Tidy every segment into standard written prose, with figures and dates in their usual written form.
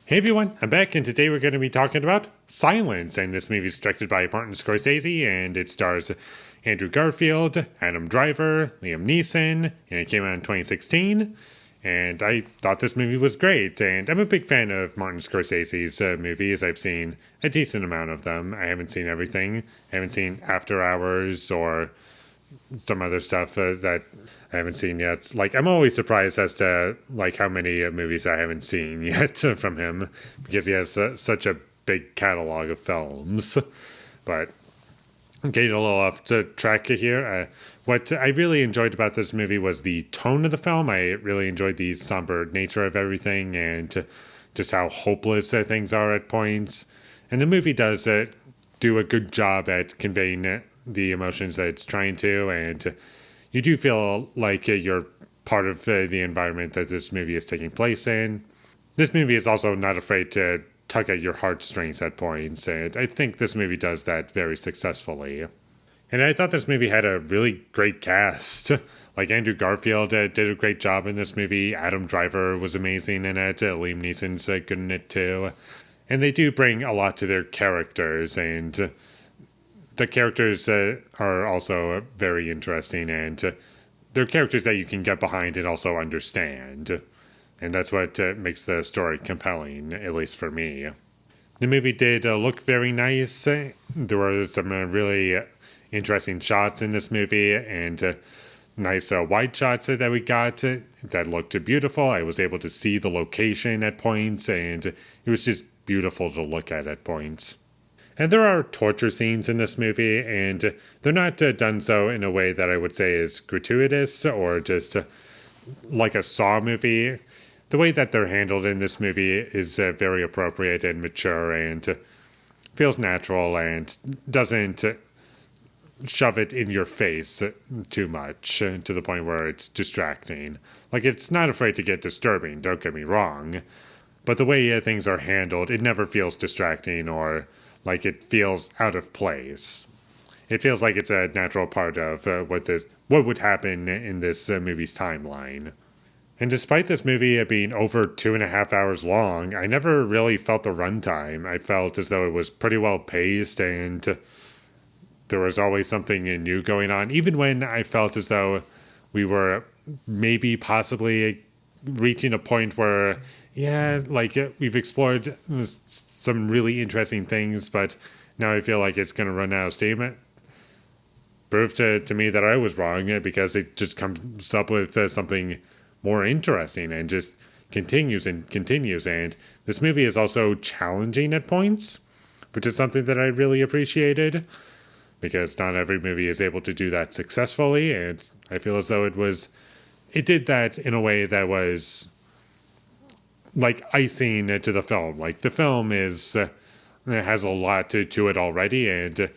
Hey everyone, I'm back, and today we're going to be talking about Silence. And this movie is directed by Martin Scorsese, and it stars Andrew Garfield, Adam Driver, Liam Neeson, and it came out in 2016. And I thought this movie was great, and I'm a big fan of Martin Scorsese's movies. I've seen a decent amount of them. I haven't seen everything. I haven't seen After Hours or some other stuff that I haven't seen yet. Like, I'm always surprised as to like how many movies I haven't seen yet from him, because he has such a big catalog of films. But I'm getting a little off the track here. What I really enjoyed about this movie was the tone of the film. I really enjoyed the somber nature of everything, and just how hopeless things are at points. And the movie does do a good job at conveying the emotions that it's trying to, and you do feel like you're part of the environment that this movie is taking place in. This movie is also not afraid to tug at your heartstrings at points, and I think this movie does that very successfully. And I thought this movie had a really great cast. Like, Andrew Garfield did a great job in this movie. Adam Driver was amazing in it. Liam Neeson's good in it too. And they do bring a lot to their characters, and the characters are also very interesting, and they're characters that you can get behind and also understand. And that's what makes the story compelling, at least for me. The movie did look very nice. There were some really interesting shots in this movie, and nice wide shots that we got that looked beautiful. I was able to see the location at points, and it was just beautiful to look at points. And there are torture scenes in this movie, and they're not done so in a way that I would say is gratuitous or just like a Saw movie. The way that they're handled in this movie is very appropriate and mature, and feels natural, and doesn't shove it in your face too much to the point where it's distracting. Like, it's not afraid to get disturbing, don't get me wrong, but the way things are handled, it never feels distracting or like it feels out of place. It feels like it's a natural part of what would happen in this movie's timeline. And despite this movie being over 2.5 hours long, I never really felt the runtime. I felt as though it was pretty well paced, and there was always something new going on, even when I felt as though we were maybe possibly reaching a point where, yeah, like we've explored some really interesting things, but now I feel like it's going to run out of steam. It proved to me that I was wrong, because it just comes up with something more interesting and just continues and continues. And this movie is also challenging at points, which is something that I really appreciated, because not every movie is able to do that successfully. And I feel as though it did that in a way that was like icing to the film. Like, the film has a lot to it already, and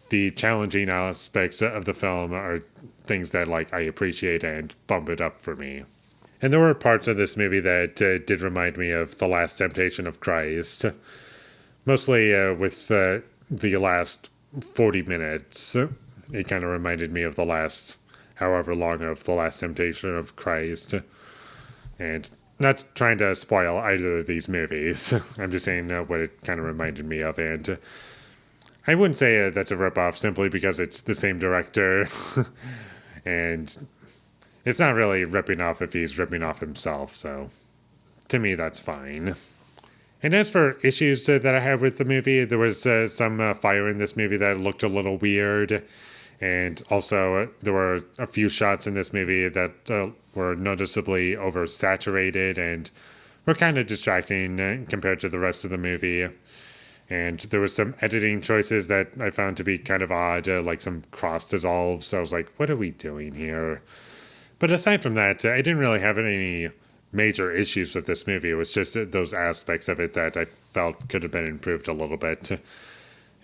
the challenging aspects of the film are things that like I appreciate and bump it up for me. And there were parts of this movie that did remind me of The Last Temptation of Christ, mostly with the last 40 minutes. It kind of reminded me of the last however long of The Last Temptation of Christ. And not trying to spoil either of these movies. I'm just saying what it kind of reminded me of. And I wouldn't say that's a ripoff simply because it's the same director. And it's not really ripping off if he's ripping off himself. So to me, that's fine. And as for issues that I have with the movie, there was some fire in this movie that looked a little weird. And also, there were a few shots in this movie that were noticeably oversaturated and were kind of distracting compared to the rest of the movie. And there was some editing choices that I found to be kind of odd, like some cross dissolves. So I was like, what are we doing here? But aside from that, I didn't really have any major issues with this movie. It was just those aspects of it that I felt could have been improved a little bit.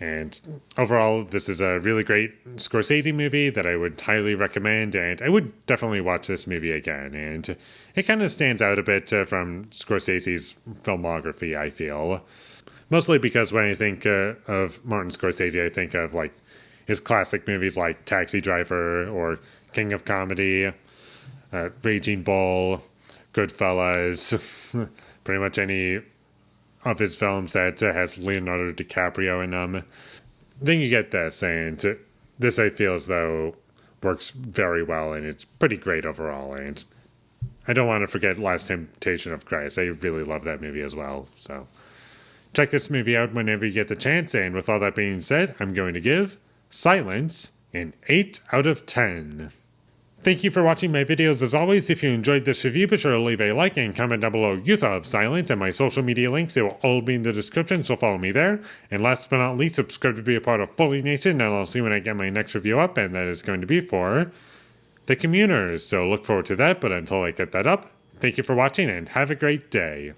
And overall, this is a really great Scorsese movie that I would highly recommend, and I would definitely watch this movie again. And it kind of stands out a bit from Scorsese's filmography, I feel. Mostly because when I think of Martin Scorsese, I think of like his classic movies like Taxi Driver or King of Comedy, Raging Bull, Goodfellas, pretty much any of his films that has Leonardo DiCaprio in them. Then you get this, and this I feel as though works very well, and it's pretty great overall. And I don't want to forget Last Temptation of Christ. I really love that movie as well. So check this movie out whenever you get the chance. And with all that being said, I'm going to give Silence an 8 out of 10. Thank you for watching my videos as always. If you enjoyed this review, be sure to leave a like and comment down below you thought of Silence, and my social media links, they will all be in the description, so follow me there. And last but not least, subscribe to be a part of Fully Nation, and I'll see when I get my next review up, and that is going to be for The Communers. So look forward to that, but until I get that up, thank you for watching and have a great day.